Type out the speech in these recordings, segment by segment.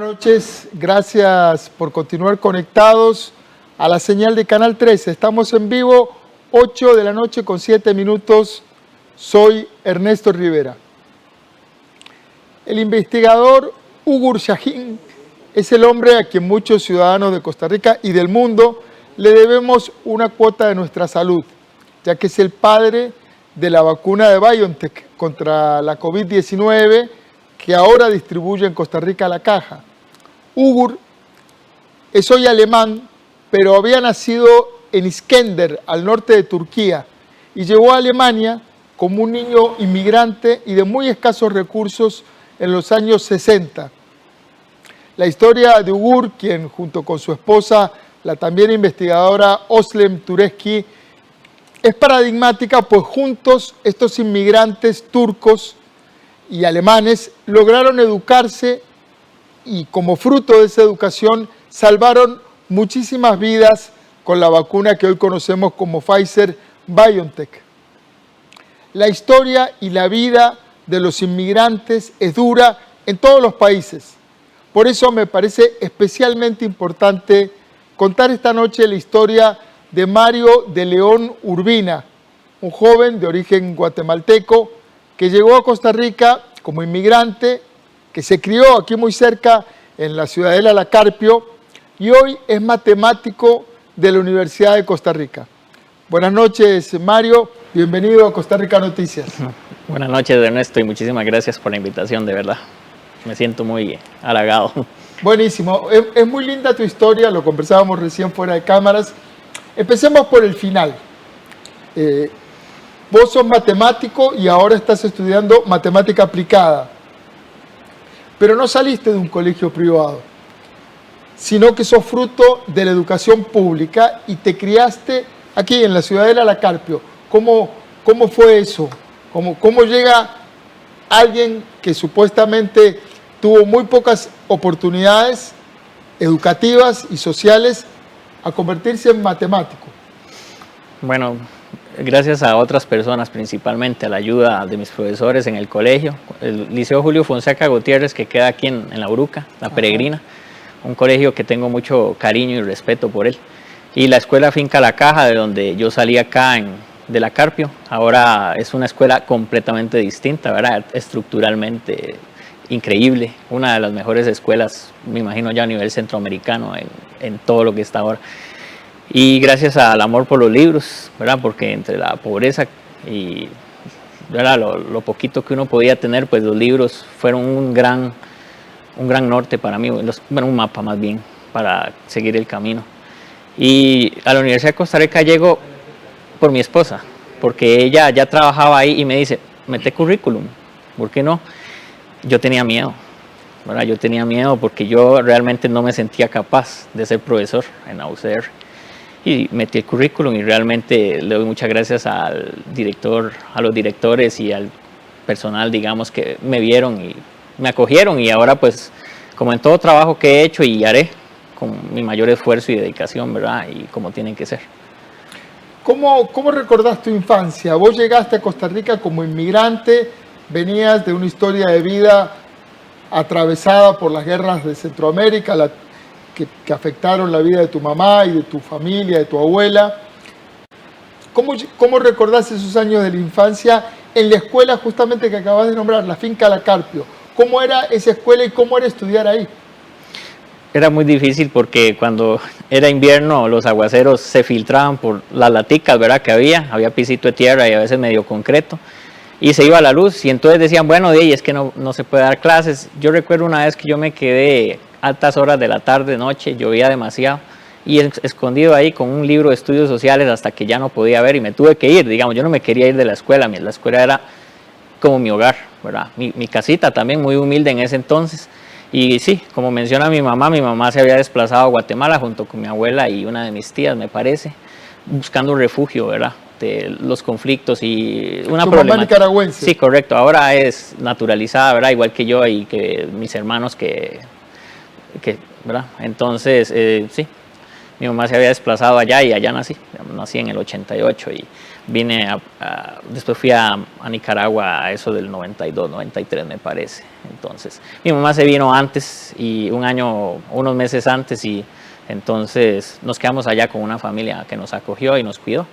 noches, gracias por continuar conectados a la señal de Canal 13. Estamos en vivo, 8 de la noche con 7 minutos. Soy Ernesto Rivera. El investigador Ugur Sahin es el hombre a quien muchos ciudadanos de Costa Rica y del mundo le debemos una cuota de nuestra salud, ya que es el padre de la vacuna de BioNTech contra la COVID-19 que ahora distribuye en Costa Rica La Caja. Ugur es hoy alemán, pero había nacido en Iskender, al norte de Turquía, y llegó a Alemania como un niño inmigrante y de muy escasos recursos en los años 60. La historia de Ugur, quien junto con su esposa, la también investigadora Özlem Türeci, es paradigmática, pues juntos estos inmigrantes turcos y alemanes lograron educarse y como fruto de esa educación salvaron muchísimas vidas con la vacuna que hoy conocemos como Pfizer-BioNTech. La historia y la vida de los inmigrantes es dura en todos los países. Por eso me parece especialmente importante contar esta noche la historia de Mario de León Urbina, un joven de origen guatemalteco que llegó a Costa Rica como inmigrante, que se crió aquí muy cerca en la ciudadela La Carpio y hoy es matemático de la Universidad de Costa Rica. Buenas noches, Mario. Bienvenido a Costa Rica Noticias. Buenas noches, Ernesto, y muchísimas gracias por la invitación, de verdad. Me siento muy halagado. Buenísimo. Es muy linda tu historia, lo conversábamos recién fuera de cámaras. Empecemos por el final. Vos sos matemático y ahora estás estudiando matemática aplicada. Pero no saliste de un colegio privado, sino que sos fruto de la educación pública y te criaste aquí en la ciudadela La Carpio. ¿Cómo fue eso? ¿Cómo llega alguien que supuestamente tuvo muy pocas oportunidades educativas y sociales a convertirse en matemático? Bueno, gracias a otras personas, principalmente a la ayuda de mis profesores en el colegio, el Liceo Julio Fonseca Gutiérrez, que queda aquí en La Uruca, La Peregrina, un colegio que tengo mucho cariño y respeto por él, y la escuela Finca La Caja, de donde yo salí acá de La Carpio. Ahora es una escuela completamente distinta, ¿verdad? Estructuralmente increíble, una de las mejores escuelas, me imagino ya a nivel centroamericano en todo lo que está ahora. Y gracias al amor por los libros, ¿verdad? Porque entre la pobreza y ¿verdad? Lo poquito que uno podía tener, pues los libros fueron un gran norte para mí, bueno, un mapa más bien para seguir el camino. Y a la Universidad de Costa Rica llego por mi esposa, porque ella ya trabajaba ahí y me dice, mete currículum, ¿por qué no? Yo tenía miedo, ¿verdad? Yo tenía miedo porque yo realmente no me sentía capaz de ser profesor en la UCR. Y metí el currículum y realmente le doy muchas gracias al director, a los directores y al personal, digamos, que me vieron y me acogieron, y ahora pues como en todo trabajo que he hecho y haré con mi mayor esfuerzo y dedicación, ¿verdad? Y como tienen que ser. ¿Cómo recordás tu infancia? Vos llegaste a Costa Rica como inmigrante, venías de una historia de vida atravesada por las guerras de Centroamérica, que afectaron la vida de tu mamá y de tu familia, de tu abuela. ¿Cómo recordás esos años de la infancia en la escuela justamente que acabas de nombrar, la Finca La Carpio? ¿Cómo era esa escuela y cómo era estudiar ahí? Era muy difícil porque cuando era invierno los aguaceros se filtraban por las laticas, ¿verdad? Que había pisito de tierra y a veces medio concreto, y se iba la luz y entonces decían, bueno, es que no se puede dar clases. Yo recuerdo una vez que yo me quedé altas horas de la tarde, noche, llovía demasiado, y escondido ahí con un libro de estudios sociales hasta que ya no podía ver y me tuve que ir. Digamos, yo no me quería ir de la escuela era como mi hogar, ¿verdad? Mi casita también, muy humilde en ese entonces. Y sí, como menciona mi mamá se había desplazado a Guatemala junto con mi abuela y una de mis tías, me parece, buscando refugio, ¿verdad? De los conflictos y una problemática. ¿Tu mamá nicaragüense? Sí, correcto. Ahora es naturalizada, ¿verdad? Igual que yo y que mis hermanos que ¿verdad? Entonces, sí, Mi mamá se había desplazado allá y allá nací en el 88 y vine después fui a Nicaragua a eso del 92, 93 me parece. Entonces, mi mamá se vino antes y unos meses antes y entonces nos quedamos allá con una familia que nos acogió y nos cuidó.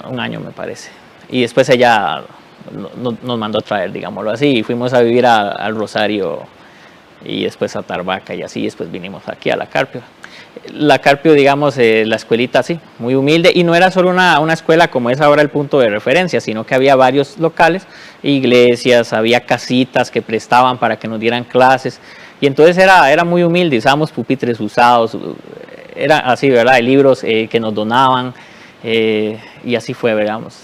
Un año me parece. Y después ella nos mandó traer, digámoslo así, y fuimos a vivir al Rosario y después a Tarbaca y así, después vinimos aquí a La Carpio. La Carpio, digamos, la escuelita así, muy humilde, y no era solo una escuela como es ahora el punto de referencia, sino que había varios locales, iglesias, había casitas que prestaban para que nos dieran clases, y entonces era muy humilde, usábamos pupitres usados, era así, ¿verdad? Libros que nos donaban, y así fue, veamos.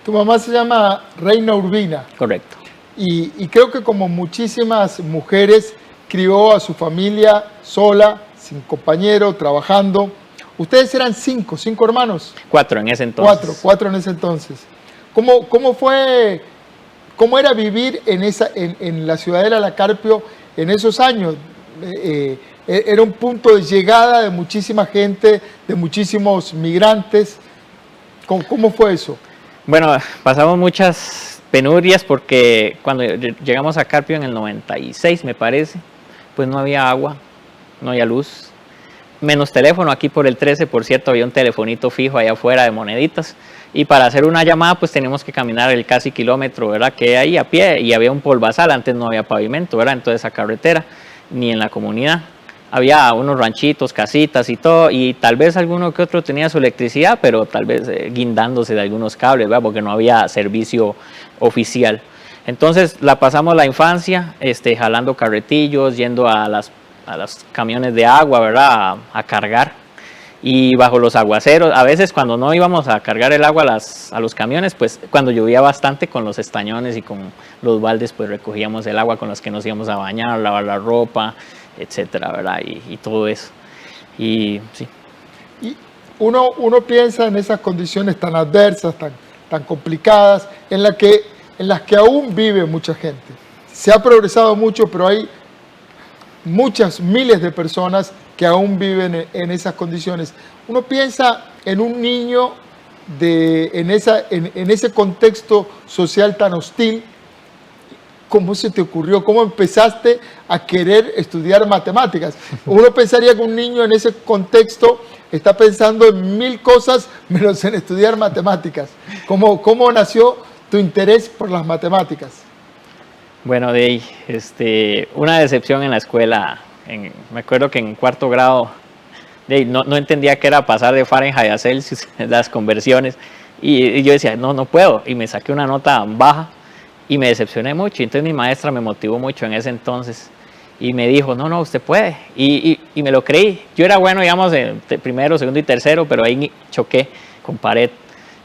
Tu mamá se llama Reina Urbina. Correcto. Y creo que como muchísimas mujeres, crió a su familia sola, sin compañero, trabajando. Ustedes eran cinco hermanos. 4 en ese entonces. Cuatro en ese entonces. ¿Cómo era vivir en la ciudadela La Carpio en esos años? Era un punto de llegada de muchísima gente, de muchísimos migrantes. ¿Cómo fue eso? Bueno, pasamos muchas penurias porque cuando llegamos a Carpio en el 96, me parece, pues no había agua, no había luz, menos teléfono. Aquí por el 13, por cierto, había un telefonito fijo allá afuera de moneditas, y para hacer una llamada pues teníamos que caminar el casi kilómetro, ¿verdad? Que ahí a pie, y había un polvazal, antes no había pavimento, ¿verdad? Entonces a carretera, ni en la comunidad. Había unos ranchitos, casitas y todo, y tal vez alguno que otro tenía su electricidad, pero tal vez guindándose de algunos cables, ¿verdad? Porque no había servicio oficial. Entonces la pasamos la infancia jalando carretillos, yendo a los camiones de agua, ¿verdad? A cargar, y bajo los aguaceros. A veces cuando no íbamos a cargar el agua a los camiones, pues cuando llovía bastante, con los estañones y con los baldes, pues recogíamos el agua con los que nos íbamos a bañar, lavar la ropa, etcétera, ¿verdad? Y todo eso. Y sí. Y uno piensa en esas condiciones tan adversas, tan complicadas, en las que aún vive mucha gente. Se ha progresado mucho, pero hay muchas miles de personas que aún viven en esas condiciones. Uno piensa en un niño en ese contexto social tan hostil. ¿Cómo se te ocurrió? ¿Cómo empezaste a querer estudiar matemáticas? Uno pensaría que un niño en ese contexto está pensando en 1000 cosas menos en estudiar matemáticas. ¿Cómo nació tu interés por las matemáticas? Bueno, una decepción en la escuela. Me acuerdo que en 4º grado no entendía qué era pasar de Fahrenheit a Celsius, las conversiones, y yo decía, no puedo, y me saqué una nota baja y me decepcioné mucho. Y entonces mi maestra me motivó mucho en ese entonces y me dijo, no, usted puede, y me lo creí. Yo era bueno, digamos, en primero, segundo y tercero, pero ahí choqué con pared.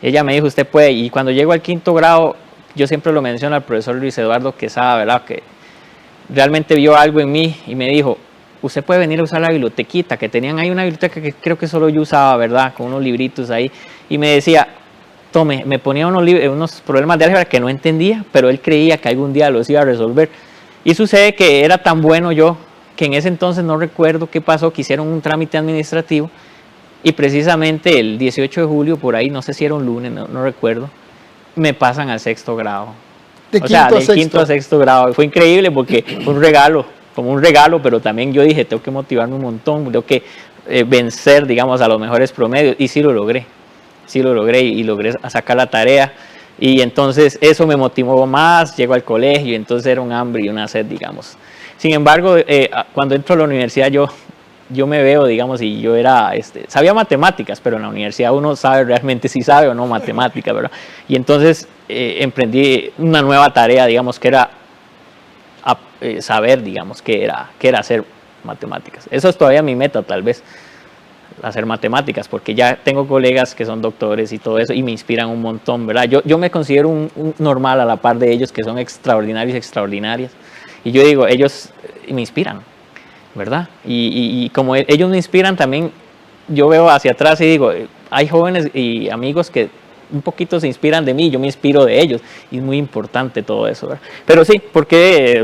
Ella me dijo, usted puede, y cuando llego al 5º grado, yo siempre lo menciono al profesor Luis Eduardo Quesada, ¿verdad? Que realmente vio algo en mí y me dijo, usted puede venir a usar la bibliotequita, que tenían ahí una biblioteca que creo que solo yo usaba, ¿verdad? Con unos libritos ahí, y me decía, tome, me ponía unos problemas de álgebra que no entendía, pero él creía que algún día los iba a resolver. Y sucede que era tan bueno yo, que en ese entonces no recuerdo qué pasó, que hicieron un trámite administrativo, y precisamente el 18 de julio, por ahí, no sé si era un lunes, no recuerdo, me pasan al 6º grado. Del 5º a 6º grado. Fue increíble porque fue un regalo, como un regalo, pero también yo dije, tengo que motivarme un montón, tengo que vencer, digamos, a los mejores promedios, y sí lo logré y logré sacar la tarea, y entonces eso me motivó más. Llego al colegio y entonces era un hambre y una sed, digamos. Sin embargo, cuando entro a la universidad yo me veo, digamos, y yo sabía matemáticas, pero en la universidad uno sabe realmente si sabe o no matemáticas, ¿verdad? Y entonces emprendí una nueva tarea, digamos, que era saber, digamos, qué era hacer matemáticas. Eso es todavía mi meta, tal vez, hacer matemáticas, porque ya tengo colegas que son doctores y todo eso, y me inspiran un montón, ¿verdad? Yo me considero un normal a la par de ellos, que son extraordinarios y extraordinarias, y yo digo, ellos me inspiran, ¿verdad? Y como ellos me inspiran también, yo veo hacia atrás y digo, hay jóvenes y amigos que un poquito se inspiran de mí, yo me inspiro de ellos, y es muy importante todo eso, ¿verdad? Pero sí,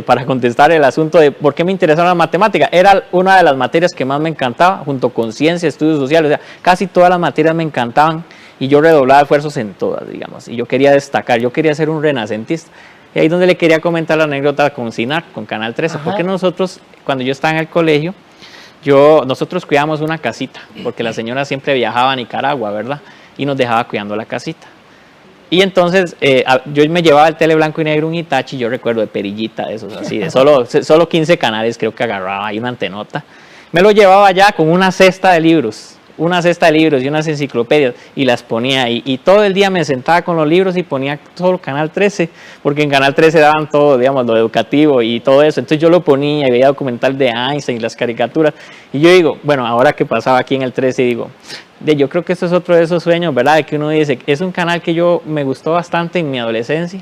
para contestar el asunto de por qué me interesaron las matemáticas, era una de las materias que más me encantaba, junto con ciencia, estudios sociales, o sea, casi todas las materias me encantaban, y yo redoblaba esfuerzos en todas, digamos, y yo quería destacar, yo quería ser un renacentista. Y ahí es donde le quería comentar la anécdota con CINAR, con Canal 13, porque nosotros, cuando yo estaba en el colegio, nosotros cuidábamos una casita, porque la señora siempre viajaba a Nicaragua, ¿verdad? Y nos dejaba cuidando la casita. Y entonces yo me llevaba el tele blanco y negro, un Hitachi, yo recuerdo de perillita, de esos así, de solo 15 canales creo que agarraba, ahí una antenota. Me lo llevaba allá con una cesta de libros y unas enciclopedias, y las ponía ahí. Y todo el día me sentaba con los libros y ponía solo Canal 13, porque en Canal 13 daban todo, digamos, lo educativo y todo eso. Entonces yo lo ponía y veía documental de Einstein y las caricaturas. Y yo digo, bueno, ahora que pasaba aquí en el 13, digo, yo creo que esto es otro de esos sueños, ¿verdad? De que uno dice, es un canal que me gustó bastante en mi adolescencia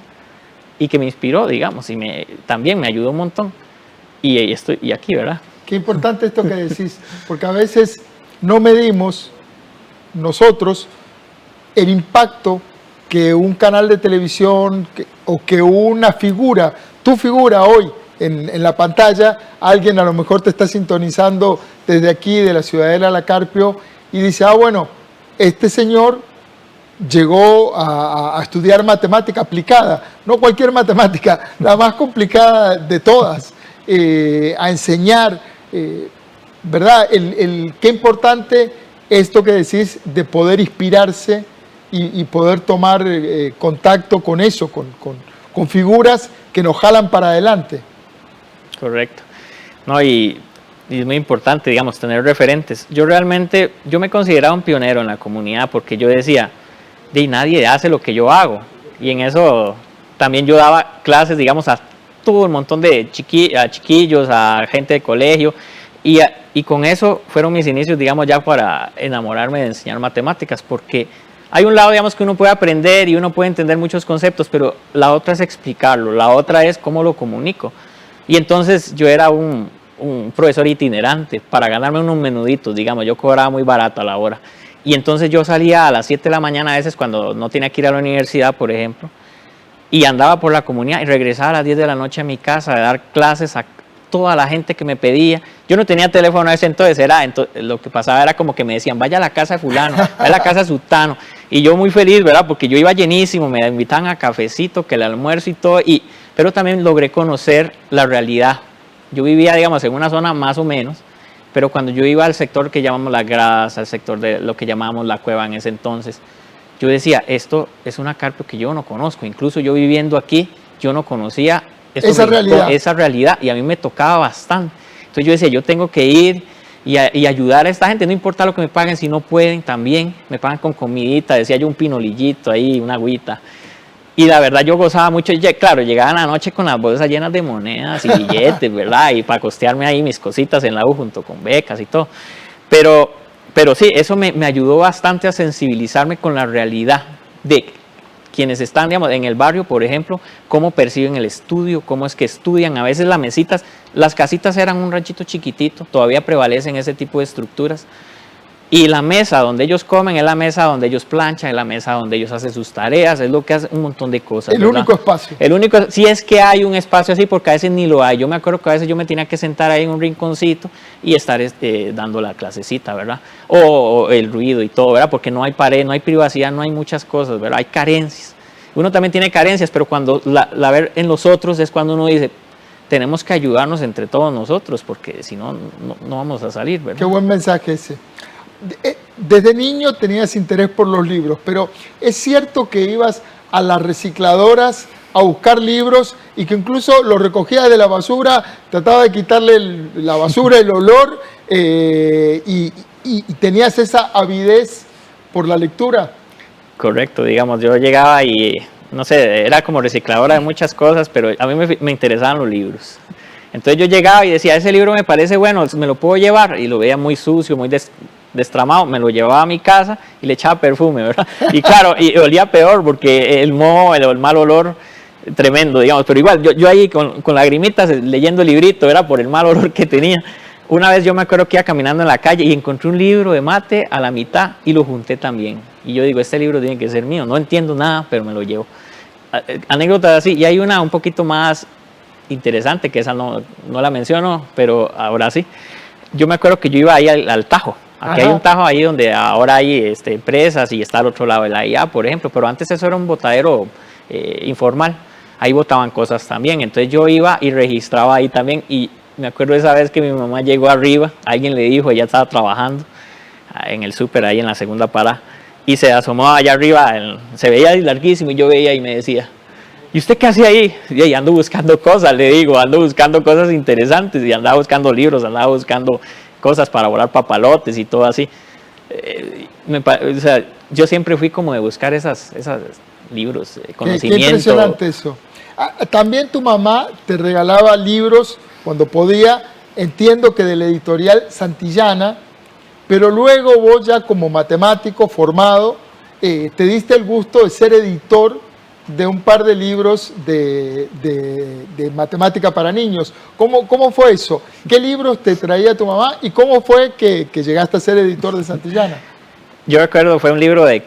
y que me inspiró, digamos, y también me ayudó un montón. Y estoy aquí, ¿verdad? Qué importante esto que decís, porque a veces no medimos nosotros el impacto que un canal de televisión o que una figura, tu figura hoy en la pantalla, alguien a lo mejor te está sintonizando desde aquí, de la Ciudadela La Carpio, y dice, bueno, este señor llegó a estudiar matemática aplicada, no cualquier matemática, la más complicada de todas, a enseñar, ¿verdad? Qué importante esto que decís de poder inspirarse y poder tomar contacto con eso, con figuras que nos jalan para adelante. Correcto. No, y es muy importante, digamos, tener referentes. Yo me consideraba un pionero en la comunidad, porque yo decía, nadie hace lo que yo hago. Y en eso también yo daba clases, digamos, a todo un montón de chiquillos, a gente de colegio. Y con eso fueron mis inicios, digamos, ya para enamorarme de enseñar matemáticas, porque hay un lado, digamos, que uno puede aprender y uno puede entender muchos conceptos, pero la otra es explicarlo, la otra es cómo lo comunico. Y entonces yo era un profesor itinerante para ganarme unos menuditos, digamos, yo cobraba muy barato a la hora. Y entonces yo salía a las 7 de la mañana a veces cuando no tenía que ir a la universidad, por ejemplo, y andaba por la comunidad y regresaba a las 10 de la noche a mi casa a dar clases a toda la gente que me pedía. Yo no tenía teléfono a ese entonces, lo que pasaba era como que me decían, vaya a la casa de fulano, vaya a la casa de sutano, y yo muy feliz, ¿verdad? Porque yo iba llenísimo, me invitaban a cafecito, que el almuerzo y todo, pero también logré conocer la realidad. Yo vivía, digamos, en una zona más o menos, pero cuando yo iba al sector que llamamos Las Gradas, al sector de lo que llamábamos La Cueva en ese entonces, yo decía, esto es una Carpio que yo no conozco, incluso yo viviendo aquí, yo no conocía esa realidad, y a mí me tocaba bastante. Entonces yo decía, yo tengo que ir y ayudar a esta gente, no importa lo que me paguen, si no pueden también, me pagan con comidita, decía yo, un pinolillito ahí, una agüita. Y la verdad yo gozaba mucho, claro, llegaba en la noche con las bolsas llenas de monedas y billetes, ¿verdad? Y para costearme ahí mis cositas en la U junto con becas y todo. Pero sí, eso me ayudó bastante a sensibilizarme con la realidad de quienes están, digamos, en el barrio, por ejemplo, cómo perciben el estudio, cómo es que estudian. A veces las casitas eran un ranchito chiquitito, todavía prevalecen ese tipo de estructuras. Y la mesa donde ellos comen es la mesa donde ellos planchan, es la mesa donde ellos hacen sus tareas, es lo que hace un montón de cosas. El único espacio. Si es que hay un espacio así, porque a veces ni lo hay. Yo me acuerdo que a veces yo me tenía que sentar ahí en un rinconcito y estar dando la clasecita, ¿verdad? O el ruido y todo, ¿verdad? Porque no hay pared, no hay privacidad, no hay muchas cosas, ¿verdad? Hay carencias. Uno también tiene carencias, pero cuando la ver en los otros es cuando uno dice, tenemos que ayudarnos entre todos nosotros, porque si no, no vamos a salir, ¿verdad? Qué buen mensaje ese. Desde niño tenías interés por los libros, pero es cierto que ibas a las recicladoras a buscar libros y que incluso los recogías de la basura, trataba de quitarle la basura, el olor, y tenías esa avidez por la lectura. Correcto, digamos, yo llegaba y, no sé, era como recicladora de muchas cosas, pero a mí me interesaban los libros. Entonces yo llegaba y decía, ese libro me parece bueno, me lo puedo llevar, y lo veía muy sucio, muy destramado, me lo llevaba a mi casa y le echaba perfume, ¿verdad? Y claro, y olía peor porque el moho, el mal olor, tremendo, digamos, pero igual, yo ahí con lagrimitas leyendo el librito, era por el mal olor que tenía. Una vez yo me acuerdo que iba caminando en la calle y encontré un libro de mate a la mitad y lo junté también. Y yo digo, este libro tiene que ser mío. No entiendo nada, pero me lo llevo. Anécdotas así. Y hay una un poquito más interesante, que esa no la menciono, pero ahora sí. Yo me acuerdo que yo iba ahí al Tajo. Aquí hay un Tajo ahí donde ahora hay empresas y está al otro lado de la IA, por ejemplo. Pero antes eso era un botadero informal. Ahí botaban cosas también. Entonces yo iba y registraba ahí también. Y me acuerdo esa vez que mi mamá llegó arriba, alguien le dijo, ella estaba trabajando en el súper ahí en la segunda parada, y se asomó allá arriba, se veía larguísimo, y yo veía y me decía, ¿y usted qué hacía ahí? Y ando buscando cosas, le digo, ando buscando cosas interesantes, y andaba buscando libros, andaba buscando cosas para volar papalotes y todo así. O sea, yo siempre fui como de buscar esos libros, conocimiento. Qué impresionante eso. También tu mamá te regalaba libros cuando podía, entiendo que de la editorial Santillana, pero luego vos ya como matemático formado, te diste el gusto de ser editor de un par de libros de matemática para niños. ¿Cómo fue eso? ¿Qué libros te traía tu mamá y cómo fue que llegaste a ser editor de Santillana? Yo recuerdo, fue un libro de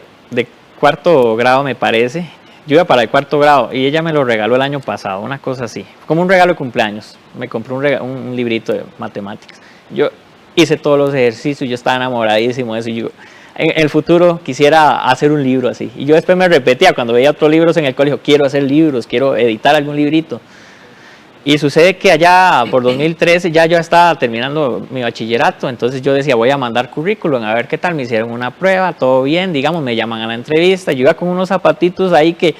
cuarto grado, me parece. Yo iba para el cuarto grado y ella me lo regaló el año pasado, una cosa así, como un regalo de cumpleaños. Me compró un librito de matemáticas. Yo hice todos los ejercicios, yo estaba enamoradísimo de eso. Yo, en el futuro quisiera hacer un libro así. Y yo después me repetía, cuando veía otros libros en el colegio, quiero hacer libros, quiero editar algún librito. Y sucede que allá por 2013 ya yo estaba terminando mi bachillerato, entonces yo decía, voy a mandar currículum, a ver qué tal, me hicieron una prueba, todo bien, digamos, me llaman a la entrevista, yo iba con unos zapatitos ahí que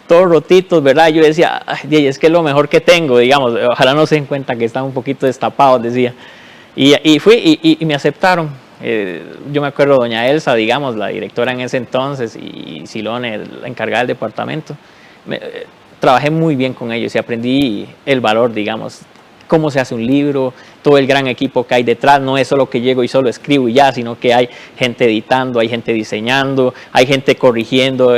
todos rotitos, ¿verdad? Yo decía, ay, es que es lo mejor que tengo, digamos, ojalá no se den cuenta que están un poquito destapados, decía. Y fui y me aceptaron. Yo me acuerdo doña Elsa, digamos, la directora en ese entonces, y Silone, la encargada del departamento. Trabajé muy bien con ellos y aprendí el valor, digamos, cómo se hace un libro, todo el gran equipo que hay detrás. No es solo que llego y solo escribo y ya, sino que hay gente editando, hay gente diseñando, hay gente corrigiendo,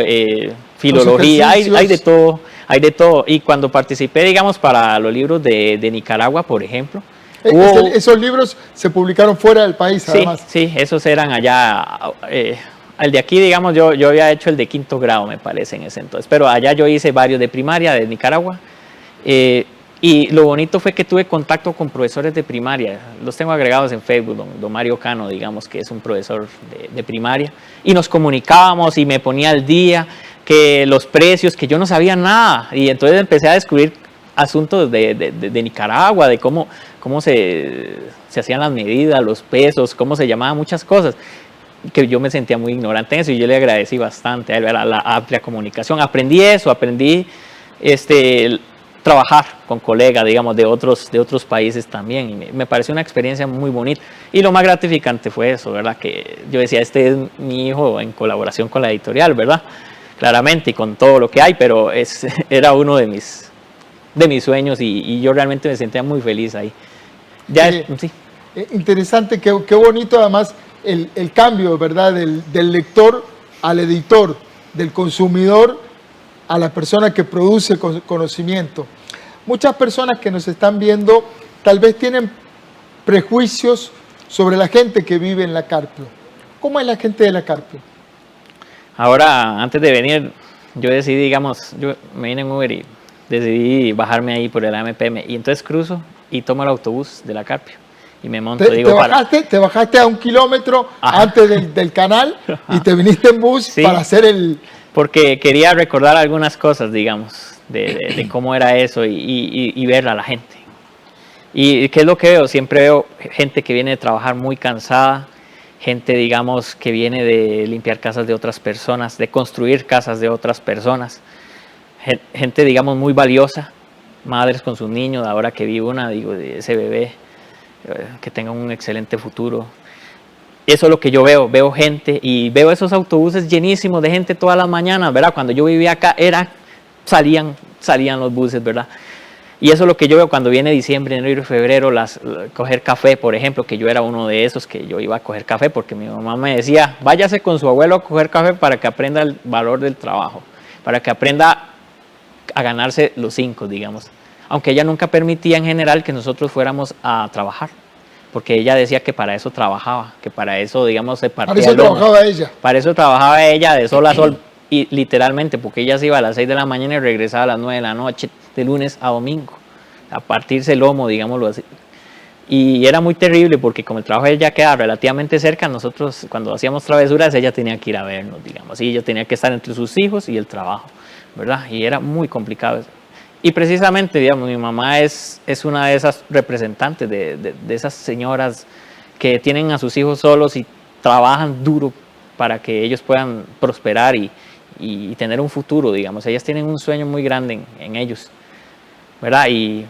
filología, hay de todo, hay de todo. Y cuando participé, digamos, para los libros de Nicaragua, por ejemplo, esos libros se publicaron fuera del país, además. Sí, esos eran allá. El de aquí, digamos, yo había hecho el de quinto grado, me parece, en ese entonces. Pero allá yo hice varios de primaria, de Nicaragua. Y lo bonito fue que tuve contacto con profesores de primaria. Los tengo agregados en Facebook, don Mario Cano, digamos, que es un profesor de primaria. Y nos comunicábamos y me ponía al día que los precios, que yo no sabía nada. Y entonces empecé a descubrir asuntos de Nicaragua, de cómo se hacían las medidas, los pesos, cómo se llamaban muchas cosas, que yo me sentía muy ignorante en eso, y yo le agradecí bastante a él, a la amplia comunicación. Aprendí eso, aprendí trabajar con colegas, digamos, de otros países también, y me pareció una experiencia muy bonita. Y lo más gratificante fue eso, ¿verdad? Que yo decía, este es mi hijo en colaboración con la editorial, ¿verdad? Claramente, y con todo lo que hay, pero era uno de mis sueños, y yo realmente me sentía muy feliz ahí. Sí. Interesante, qué bonito además el cambio, ¿verdad? Del lector al editor, del consumidor a la persona que produce conocimiento. Muchas personas que nos están viendo tal vez tienen prejuicios sobre la gente que vive en la Carpio. ¿Cómo es la gente de la Carpio? Ahora, antes de venir, yo decidí, digamos, yo me vine en Uber y decidí bajarme ahí por el AMPM, y entonces cruzo y tomo el autobús de la Carpio y me monto. Te bajaste a 1 kilómetro antes del canal y te viniste en bus, sí, para hacer el... Porque quería recordar algunas cosas, digamos, de cómo era eso, y ver a la gente. ¿Y qué es lo que veo? Siempre veo gente que viene de trabajar muy cansada, gente, digamos, que viene de limpiar casas de otras personas, de construir casas de otras personas. Gente, digamos, muy valiosa, madres con sus niños, ahora que vi de ese bebé, que tenga un excelente futuro. Eso es lo que yo veo gente, y veo esos autobuses llenísimos de gente todas las mañanas, ¿verdad? Cuando yo vivía acá, salían los buses, ¿verdad? Y eso es lo que yo veo cuando viene diciembre, enero y febrero, coger café, por ejemplo, que yo era uno de esos que yo iba a coger café, porque mi mamá me decía, váyase con su abuelo a coger café para que aprenda el valor del trabajo, para que aprenda a ganarse los 5, digamos. Aunque ella nunca permitía en general que nosotros fuéramos a trabajar, porque ella decía que para eso trabajaba, que para eso, digamos, se partía Para eso el lomo. trabajaba ella. Para eso trabajaba ella de sol a sol, y literalmente, porque ella se iba a las 6 de la mañana y regresaba a las 9 de la noche, de lunes a domingo, a partirse el lomo, digámoslo así. Y era muy terrible porque como el trabajo de ella quedaba relativamente cerca, nosotros cuando hacíamos travesuras ella tenía que ir a vernos, digamos, y ella tenía que estar entre sus hijos y el trabajo, ¿verdad? Y era muy complicado. Y precisamente, digamos, mi mamá es una de esas representantes de esas señoras que tienen a sus hijos solos y trabajan duro para que ellos puedan prosperar y tener un futuro, digamos. Ellas tienen un sueño muy grande en ellos, ¿verdad? Y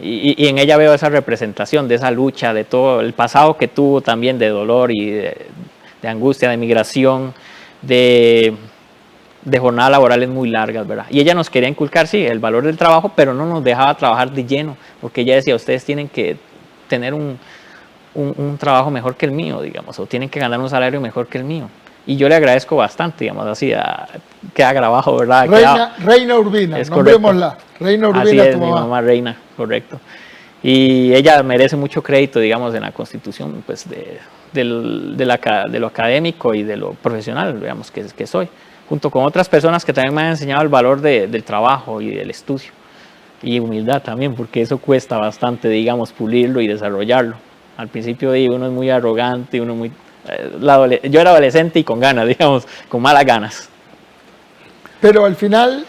en ella veo esa representación de esa lucha, de todo el pasado que tuvo también de dolor y de angustia, de migración, de jornadas laborales muy largas, ¿verdad? Y ella nos quería inculcar, sí, el valor del trabajo, pero no nos dejaba trabajar de lleno, porque ella decía, ustedes tienen que tener un trabajo mejor que el mío, digamos, o tienen que ganar un salario mejor que el mío. Y yo le agradezco bastante, digamos, así, queda grabado, ¿verdad? Reina Urbina, nombrémosla. Reina Urbina, así es, tu mi mamá. mamá Reina, correcto. Y ella merece mucho crédito, digamos, en la constitución, pues, de lo académico y de lo profesional, digamos, que soy, junto con otras personas que también me han enseñado el valor del trabajo y del estudio. Y humildad también, porque eso cuesta bastante, digamos, pulirlo y desarrollarlo. Al principio uno es muy arrogante, uno muy... yo era adolescente y con ganas, digamos, con malas ganas. Pero al final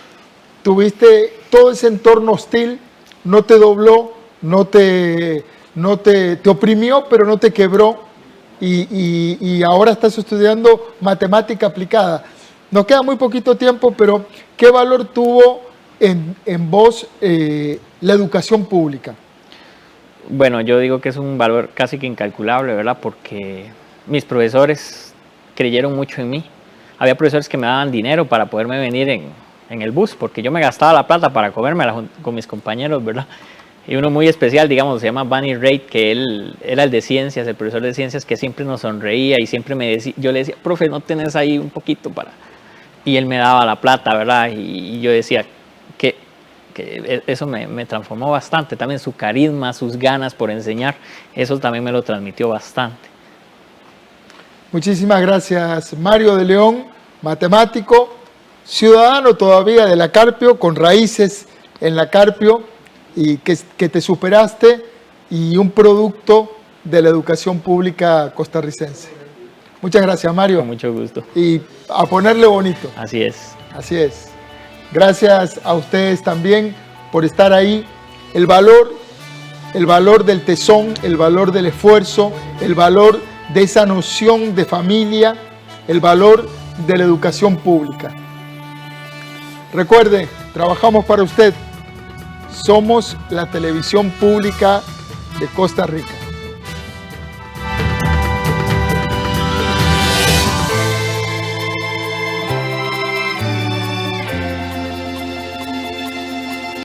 tuviste todo ese entorno hostil, no te dobló, te oprimió, pero no te quebró. Y ahora estás estudiando matemática aplicada. Nos queda muy poquito tiempo, pero ¿qué valor tuvo en vos la educación pública? Bueno, yo digo que es un valor casi que incalculable, ¿verdad? Porque mis profesores creyeron mucho en mí. Había profesores que me daban dinero para poderme venir en el bus, porque yo me gastaba la plata para comérmela con mis compañeros, ¿verdad? Y uno muy especial, digamos, se llama Bunny Reid, que él era el de ciencias, el profesor de ciencias, que siempre nos sonreía y siempre me decía, yo le decía, profe, ¿no tenés ahí un poquito para...? Y él me daba la plata, ¿verdad? Y yo decía que eso me transformó bastante. También su carisma, sus ganas por enseñar, eso también me lo transmitió bastante. Muchísimas gracias, Mario de León, matemático, ciudadano todavía de la Carpio, con raíces en la Carpio, y que te superaste, y un producto de la educación pública costarricense. Muchas gracias, Mario. Con mucho gusto. Y a ponerle bonito. Así es. Así es. Gracias a ustedes también por estar ahí. El valor del tesón, el valor del esfuerzo, el valor de esa noción de familia, el valor de la educación pública. Recuerde, trabajamos para usted. Somos la televisión pública de Costa Rica.